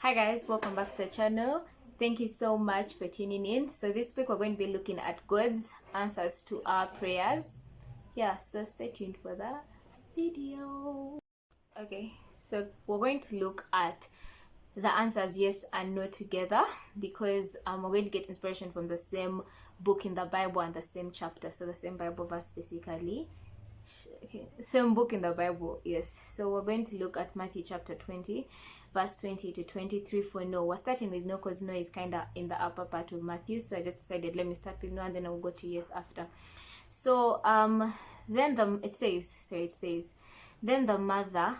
Hi guys, welcome back to the channel. Thank you so much for tuning in. So this week we're going to be looking at God's answers to our prayers. Yeah, so stay tuned for that video. Okay, so we're going to look at the answers yes and no together because we're going to get inspiration from the same book in the Bible and the same chapter, so the same Bible verse basically. Okay, same book in the Bible, yes. So we're going to look at Matthew chapter 20 verse 20 to 23 for no. We're starting with no because no is kind of in the upper part of Matthew, so I just decided let me start with no and then I'll go to yes after. So then it says then the mother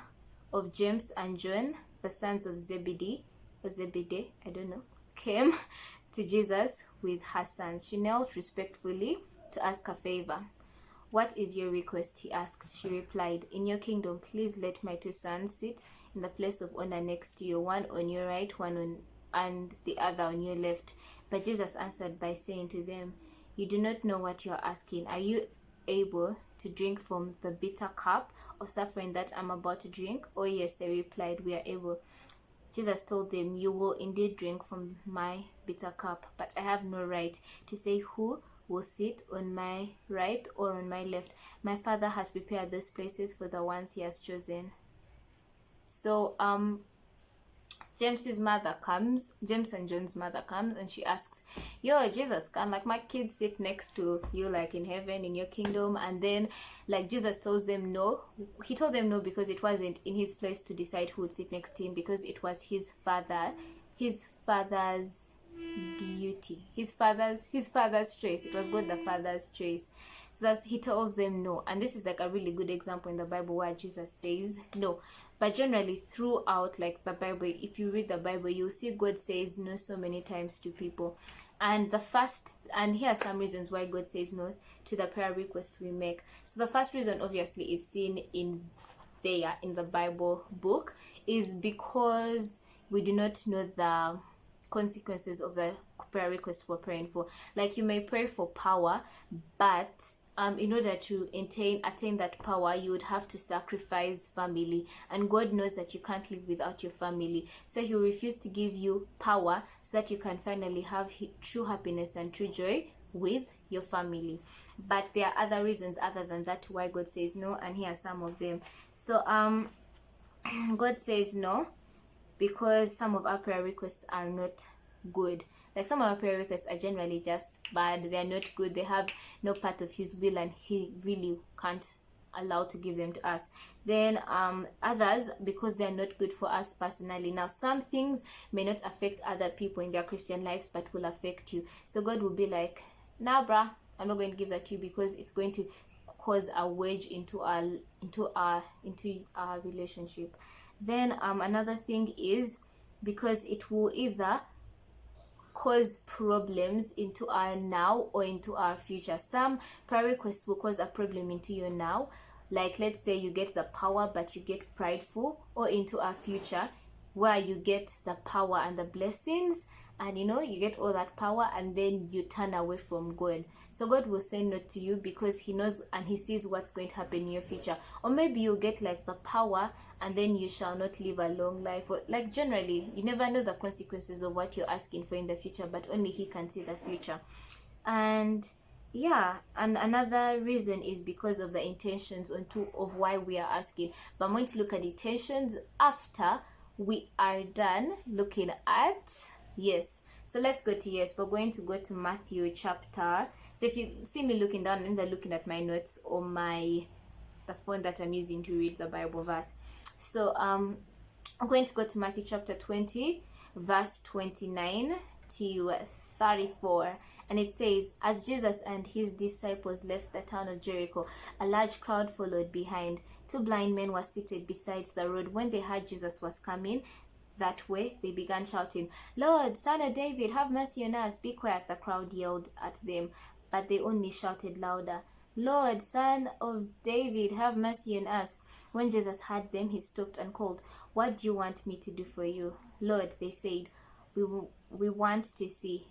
of James and John, the sons of Zebedee, I don't know, came to Jesus with her sons. She knelt respectfully to ask a favor. "What is your request?" he asked. She replied, "In your kingdom, please let my two sons sit in the place of honor next to you, one on your right, and the other on your left." But Jesus answered by saying to them, "You do not know what you are asking. Are you able to drink from the bitter cup of suffering that I'm about to drink?" "Oh yes," they replied, "we are able." Jesus told them, "You will indeed drink from my bitter cup, but I have no right to say who will sit on my right or on my left. My Father has prepared those places for the ones he has chosen." So James and John's mother comes and she asks, "Yo, Jesus, can like my kids sit next to you like in heaven in your kingdom?" And then like Jesus tells them no. He told them no because it wasn't in his place to decide who would sit next to him, because it was his father's duty, his father's choice. It was God the Father's choice. So he tells them no. And this is like a really good example in the Bible where Jesus says no. But generally throughout like the Bible, if you read the Bible, you'll see God says no so many times to people. And here are some reasons why God says no to the prayer request we make. So the first reason obviously is seen in the Bible book, is because we do not know the consequences of the prayer request we're praying for. Like you may pray for power, but in order to attain that power, you would have to sacrifice family, and God knows that you can't live without your family, so he will refuse to give you power so that you can finally have true happiness and true joy with your family. But there are other reasons other than that why God says no, and here are some of them. So God says no because some of our prayer requests are not good. Like some of our prayer requests are generally just bad. They are not good. They have no part of his will, and he really can't allow to give them to us. Then others, because they are not good for us personally. Now some things may not affect other people in their Christian lives, but will affect you. So God will be like, "Nah, bruh, I'm not going to give that to you because it's going to cause a wedge into our relationship." Then another thing is because it will either cause problems into our now or into our future. Some prayer requests will cause a problem into your now, like let's say you get the power but you get prideful, or into our future where you get the power and the blessings, and you get all that power and then you turn away from God. So God will say no to you because he knows and he sees what's going to happen in your future. Or maybe you get like the power and then you shall not live a long life. Or like generally you never know the consequences of what you're asking for in the future, but only he can see the future. And yeah, and another reason is because of the intentions of why we are asking. But I'm going to look at intentions after we are done looking at yes. So let's go to yes. We're going to go to Matthew chapter. So if you see me looking down, I'm either looking at my notes or the phone that I'm using to read the Bible verse. So I'm going to go to Matthew chapter 20 verse 29 to 34, and it says, "As Jesus and his disciples left the town of Jericho, a large crowd followed behind. Two blind men were seated beside the road. When they heard Jesus was coming that way, they began shouting, 'Lord, Son of David, have mercy on us.' 'Be quiet,' the crowd yelled at them, but they only shouted louder, 'Lord, Son of David, have mercy on us.' When Jesus heard them, he stopped and called, 'What do you want me to do for you?' 'Lord,' they said, 'we want to see.'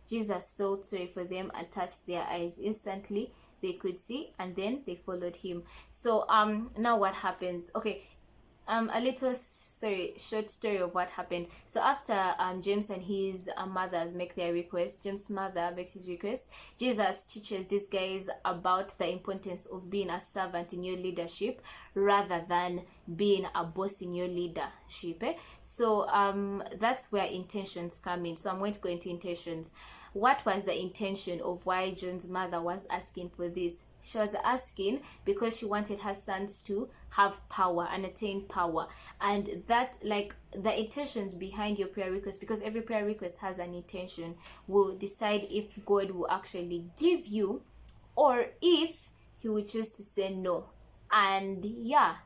Jesus felt sorry for them and touched their eyes. Instantly they could see, and then they followed him." So now what happens? Okay, A little short story of what happened. So after James and his mothers make their request, James' mother makes his request, Jesus teaches these guys about the importance of being a servant in your leadership rather than being a boss in your leadership. So that's where intentions come in. So I'm going to go into intentions. What was the intention of why John's mother was asking for this? She was asking because she wanted her sons to have power and attain power. And that, like, the intentions behind your prayer request, because every prayer request has an intention, will decide if God will actually give you or if he will choose to say no. And yeah,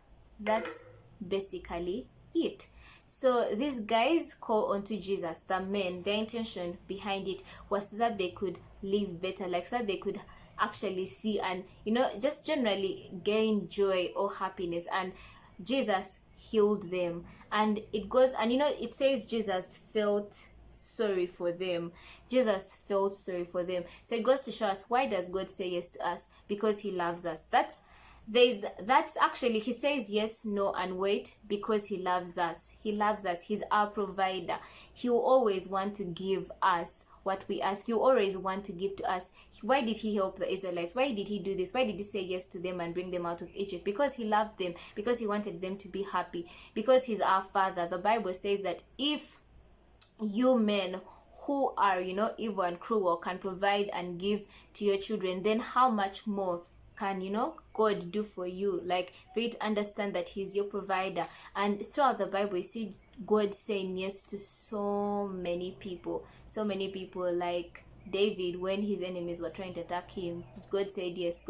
that's basically it. So these guys call onto Jesus, the men. Their intention behind it was so that they could live better, like so that they could actually see and, you know, just generally gain joy or happiness. And Jesus healed them. And it goes, and you know, it says Jesus felt sorry for them. Jesus felt sorry for them. So it goes to show us, why does God say yes to us? Because he loves us. That's actually, he says yes, no, and wait because he loves us. He loves us. He's our provider. He will always want to give us what we ask. He will always want to give to us. Why did he help the Israelites? Why did he do this? Why did he say yes to them and bring them out of Egypt? Because he loved them, because he wanted them to be happy, because he's our father. The Bible says that if you men who are, you know, evil and cruel can provide and give to your children, then how much more can, you know, God do for you? Like, for you to understand that he's your provider. And throughout the Bible, you see God saying yes to so many people, like David. When his enemies were trying to attack him, God said yes.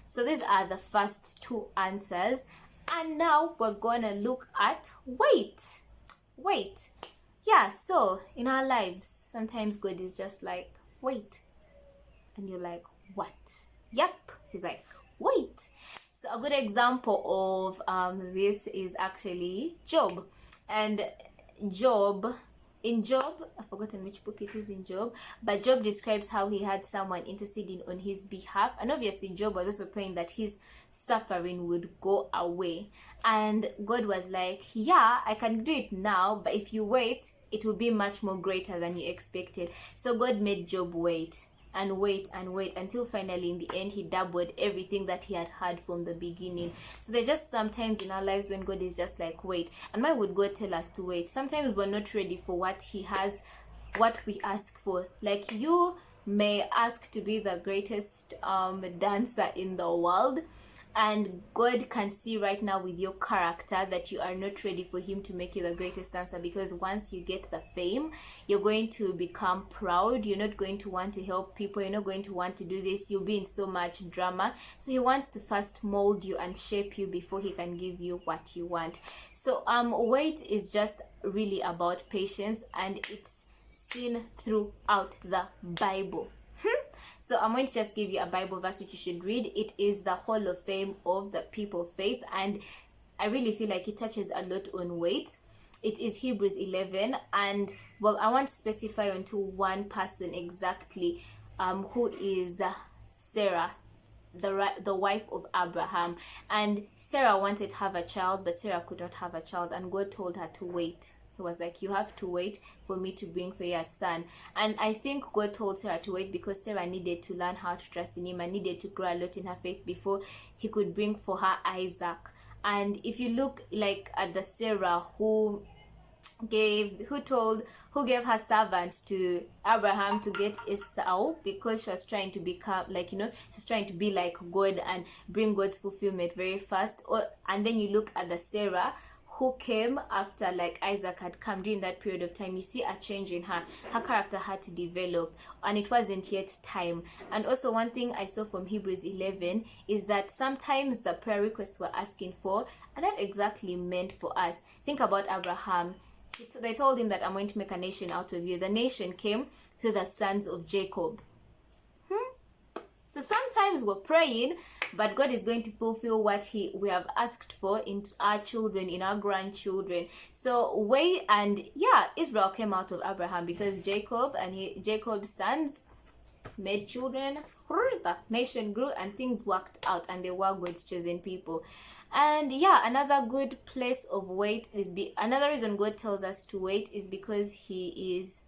So these are the first two answers. And now we're gonna look at wait. Yeah, so in our lives, sometimes God is just like, wait. And you're like, what? Yep, he's like, wait. So a good example of this is actually Job. And in Job, I've forgotten which book it is in Job, but Job describes how he had someone interceding on his behalf. And obviously Job was also praying that his suffering would go away. And God was like, yeah, I can do it now, but if you wait, it will be much more greater than you expected. So God made Job wait and wait until finally in the end he doubled everything that he had from the beginning. So there's just sometimes in our lives when God is just like, wait. And why would God tell us to wait? Sometimes we're not ready for what he has, what we ask for. Like, you may ask to be the greatest dancer in the world, and God can see right now with your character that you are not ready for him to make you the greatest dancer, because once you get the fame, you're going to become proud. You're not going to want to help people. You're not going to want to do this. You'll be in so much drama. So he wants to first mold you and shape you before he can give you what you want. So wait is just really about patience, and it's seen throughout the Bible. So I'm going to just give you a Bible verse which you should read. It is the Hall of Fame of the people of faith, and I really feel like it touches a lot on wait. It is Hebrews 11, and well, I want to specify onto one person exactly, who is Sarah, the wife of Abraham. And Sarah wanted to have a child, but Sarah could not have a child, and God told her to wait. He was like, you have to wait for me to bring for you a son. And I think God told Sarah to wait because Sarah needed to learn how to trust in him and needed to grow a lot in her faith before he could bring for her Isaac. And if you look like at the Sarah who gave her servant to Abraham to get Esau, because she was trying to become like, you know, she's trying to be like God and bring God's fulfillment very fast. And then you look at the Sarah who came after like Isaac had come during that period of time, you see a change in her. Her character had to develop, and it wasn't yet time. And also one thing I saw from Hebrews 11 is that sometimes the prayer requests we're asking for are not exactly meant for us. Think about Abraham. They told him that I'm going to make a nation out of you. The nation came through the sons of Jacob. So sometimes we're praying, but God is going to fulfill what we have asked for in our children, in our grandchildren. So Israel came out of Abraham because Jacob's sons made children, the nation grew, and things worked out, and they were God's chosen people. And yeah, another good place of wait is another reason God tells us to wait is because he is,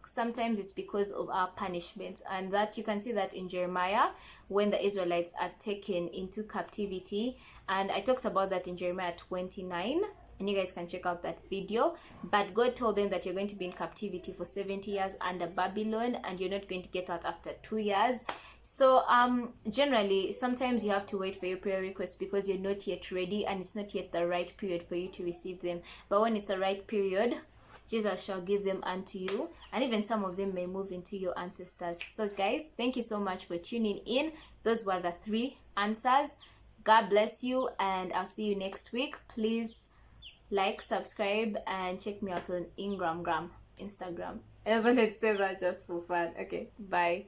sometimes it's because of our punishment. And that you can see that in Jeremiah when the Israelites are taken into captivity, and I talked about that in Jeremiah 29, and you guys can check out that video. But God told them that you're going to be in captivity for 70 years under Babylon, and you're not going to get out after 2 years. So generally sometimes you have to wait for your prayer requests because you're not yet ready, and it's not yet the right period for you to receive them. But when it's the right period, Jesus shall give them unto you, and even some of them may move into your ancestors. So guys, thank you so much for tuning in. Those were the 3 answers. God bless you, and I'll see you next week. Please like, subscribe, and check me out on Instagram. I just wanted to say that just for fun. Okay, bye.